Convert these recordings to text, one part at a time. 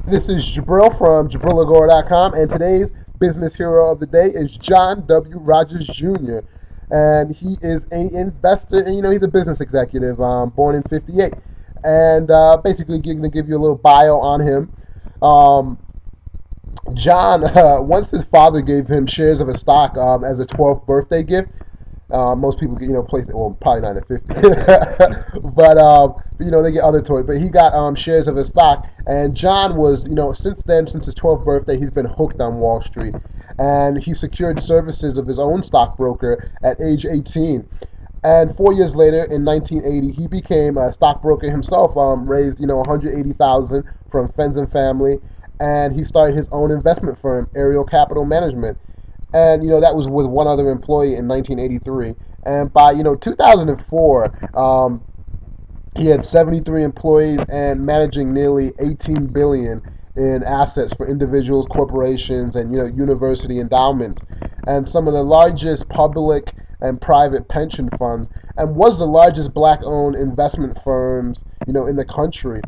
This is Jabril from JabrilAgora.com, and today's business hero of the day is John W. Rogers Jr. And he is an investor, and he's a business executive, born in '58. And basically, going to give you a little bio on him. Um, John, once his father gave him shares of a stock as a 12th birthday gift. Most people get, place well, probably not at 50, but they get other toys. But he got shares of his stock, and John was, since then, since his 12th birthday, he's been hooked on Wall Street, and he secured services of his own stockbroker at age 18. And 4 years later, in 1980, he became a stockbroker himself. Raised 180,000 from friends and family, and he started his own investment firm, Ariel Capital Management. And that was with one other employee in 1983. And by 2004, he had 73 employees and managing nearly 18 billion in assets for individuals, corporations, and university endowments, and some of the largest public and private pension funds, and was the largest black-owned investment firms in the country.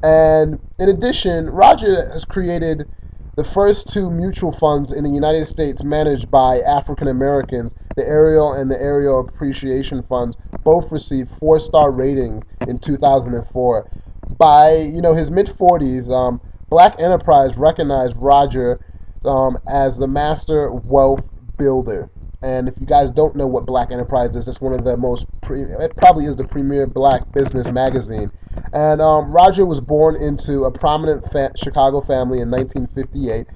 And in addition, Roger has created the first two mutual funds in the United States managed by African Americans, the Ariel and the Ariel Appreciation Funds, both received four-star ratings in 2004. By his mid 40s, Black Enterprise recognized Roger as the master wealth builder. And if you guys don't know what Black Enterprise is, it's one of the it probably is the premier black business magazine. And Roger was born into a prominent Chicago family in 1958.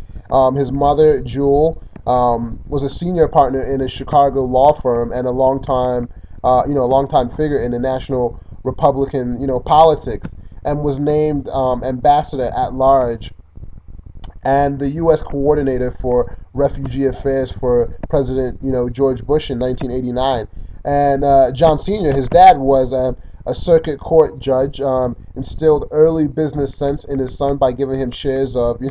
His mother, Jewel, was a senior partner in a Chicago law firm and a longtime figure in the national Republican, politics, and was named ambassador at large and the U.S. coordinator for refugee affairs for President, George Bush in 1989. And John Sr., his dad, was a circuit court judge, instilled early business sense in his son by giving him shares of,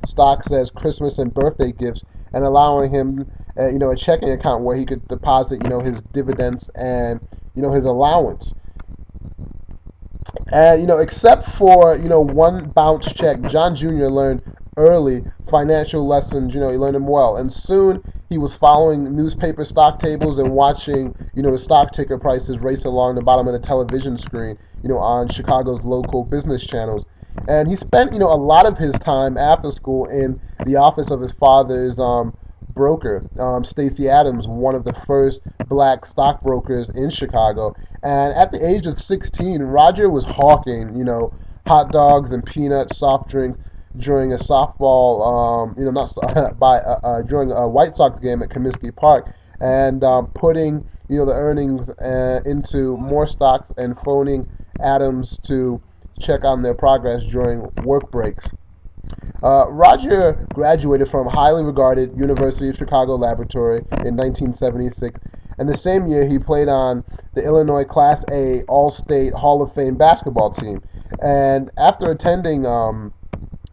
stocks as Christmas and birthday gifts, and allowing him, a checking account where he could deposit, his dividends and, his allowance. And except for one bounce check, John Jr. learned early financial lessons. He learned them well, and soon he was following newspaper stock tables and watching the stock ticker prices race along the bottom of the television screen on Chicago's local business channels. And he spent a lot of his time after school in the office of his father's broker, Stacy Adams, one of the first black stockbrokers in Chicago. And at the age of 16, Roger was hawking, hot dogs and peanuts, soft drinks during a softball, not by during a White Sox game at Comiskey Park, and putting the earnings into more stocks and phoning Adams to check on their progress during work breaks. Roger graduated from highly regarded University of Chicago Laboratory in 1976, and the same year he played on the Illinois Class A All-State Hall of Fame basketball team. And after attending,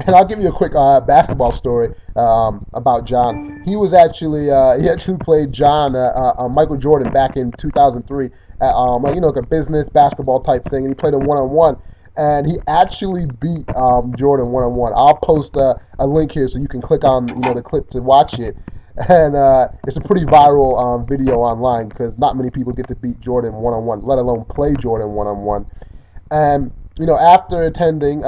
and I'll give you a quick basketball story about John. He actually played Michael Jordan back in 2003 at like a business basketball type thing, and he played him one-on-one. And he actually beat Jordan one-on-one. I'll post a link here so you can click on the clip to watch it. And it's a pretty viral video online because not many people get to beat Jordan one-on-one, let alone play Jordan one-on-one. And after attending,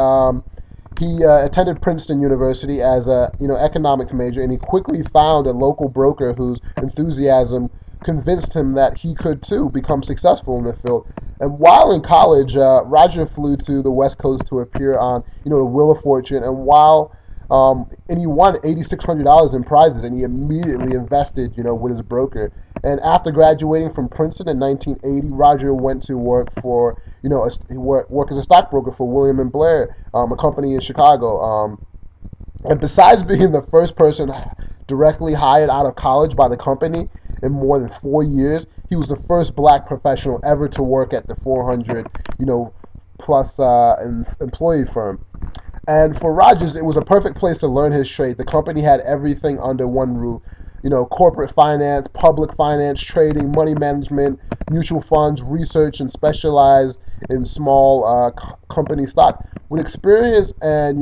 he attended Princeton University as a economics major, and he quickly found a local broker whose enthusiasm convinced him that he could too become successful in the field. And while in college, Roger flew to the West Coast to appear on the Wheel of Fortune, and he won $8,600 in prizes, and he immediately invested with his broker. And after graduating from Princeton in 1980, Roger went to work for work as a stockbroker for William and Blair, a company in Chicago. And besides being the first person directly hired out of college by the company in more than 4 years, he was the first black professional ever to work at the 400 plus employee firm. And for Rogers, it was a perfect place to learn his trade. The company had everything under one roof. Corporate finance, public finance, trading, money management, mutual funds, research, and specialized in small company stock. With experience and,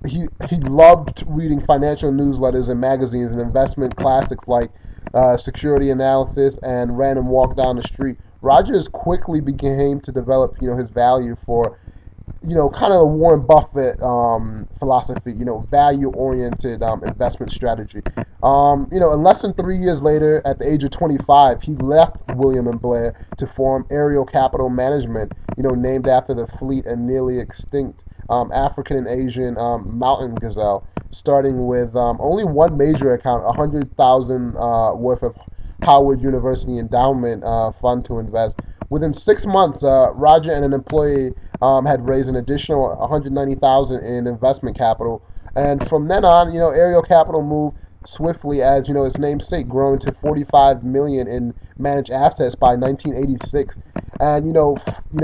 he loved reading financial newsletters and magazines and investment classics like Security Analysis and Random Walk Down the Street. Rogers quickly became to develop, his value for, kind of the Warren Buffett philosophy, value-oriented investment strategy. And less than 3 years later, at the age of 25, he left William and Blair to form Ariel Capital Management, named after the fleet and nearly extinct African and Asian mountain gazelle, starting with only one major account, 100,000 worth of Howard University endowment fund to invest. Within 6 months, Roger and an employee had raised an additional 190,000 in investment capital, and from then on, Ariel Capital moved swiftly as its namesake, growing to 45 million in managed assets by 1986. And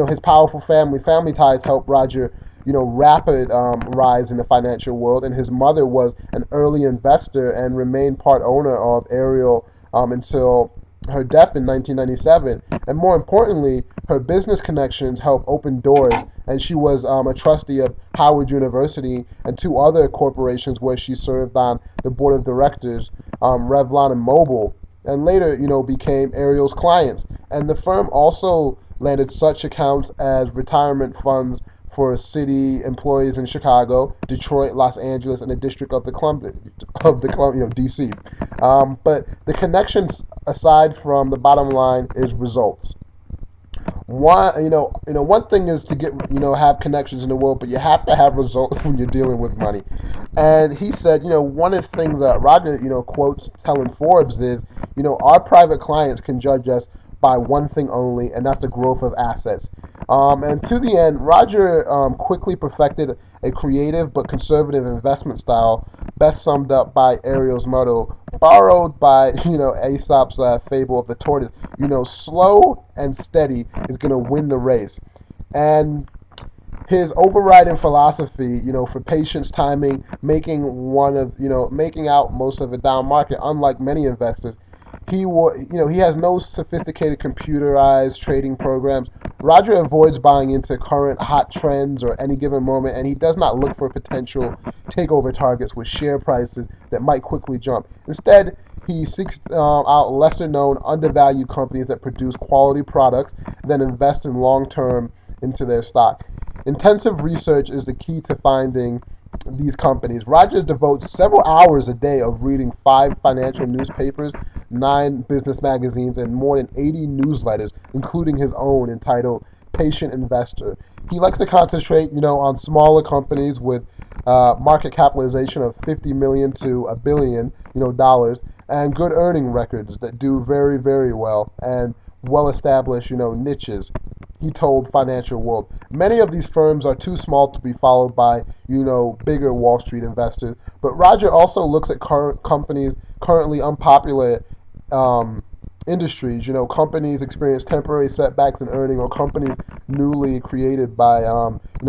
his powerful family ties helped Roger rapid rise in the financial world, and his mother was an early investor and remained part owner of Ariel until her death in 1997. And more importantly, her business connections helped open doors, and she was a trustee of Howard University and two other corporations where she served on the board of directors, Revlon and Mobil, and later, became Ariel's clients. And the firm also landed such accounts as retirement funds for city employees in Chicago, Detroit, Los Angeles, and the District of the Columbia, D.C. But the connections, aside from the bottom line, is results. One thing is to get, have connections in the world, but you have to have results when you're dealing with money. And he said, one of the things that Roger, quotes telling Forbes is, our private clients can judge us by one thing only, and that's the growth of assets. And to the end, Roger quickly perfected a creative but conservative investment style, best summed up by Ariel's motto, borrowed by Aesop's fable of the tortoise. Slow and steady is going to win the race. And his overriding philosophy, for patience, timing, making out most of a down market, unlike many investors. He has no sophisticated computerized trading programs. Roger avoids buying into current hot trends or any given moment, and he does not look for potential takeover targets with share prices that might quickly jump. Instead, he seeks out lesser-known, undervalued companies that produce quality products, then invest in long-term into their stock. Intensive research is the key to finding these companies. Rogers devotes several hours a day of reading 5 financial newspapers, 9 business magazines, and more than 80 newsletters, including his own entitled Patient Investor. He likes to concentrate, on smaller companies with market capitalization of 50 million to $1 billion, dollars, and good earning records that do very, very well, and well-established, niches. He told Financial World. Many of these firms are too small to be followed by, bigger Wall Street investors. But Roger also looks at companies currently unpopular industries. Companies experience temporary setbacks in earning, or companies newly created by,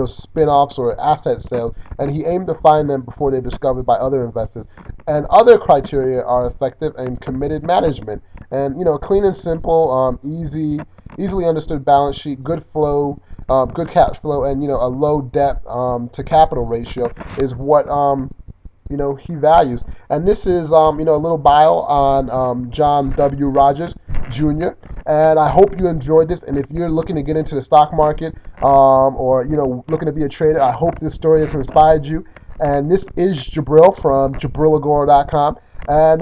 spin-offs or asset sales. And he aimed to find them before they're discovered by other investors. And other criteria are effective and committed management. And, clean and simple, easily understood balance sheet, good flow, good cash flow, and a low debt to capital ratio is what he values. And this is a little bio on John W. Rogers Jr. And I hope you enjoyed this. And if you're looking to get into the stock market or looking to be a trader, I hope this story has inspired you. And this is Jabril from JabrilAgora.com. And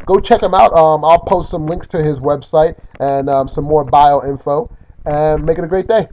go check him out. I'll post some links to his website and some more bio info. And make it a great day.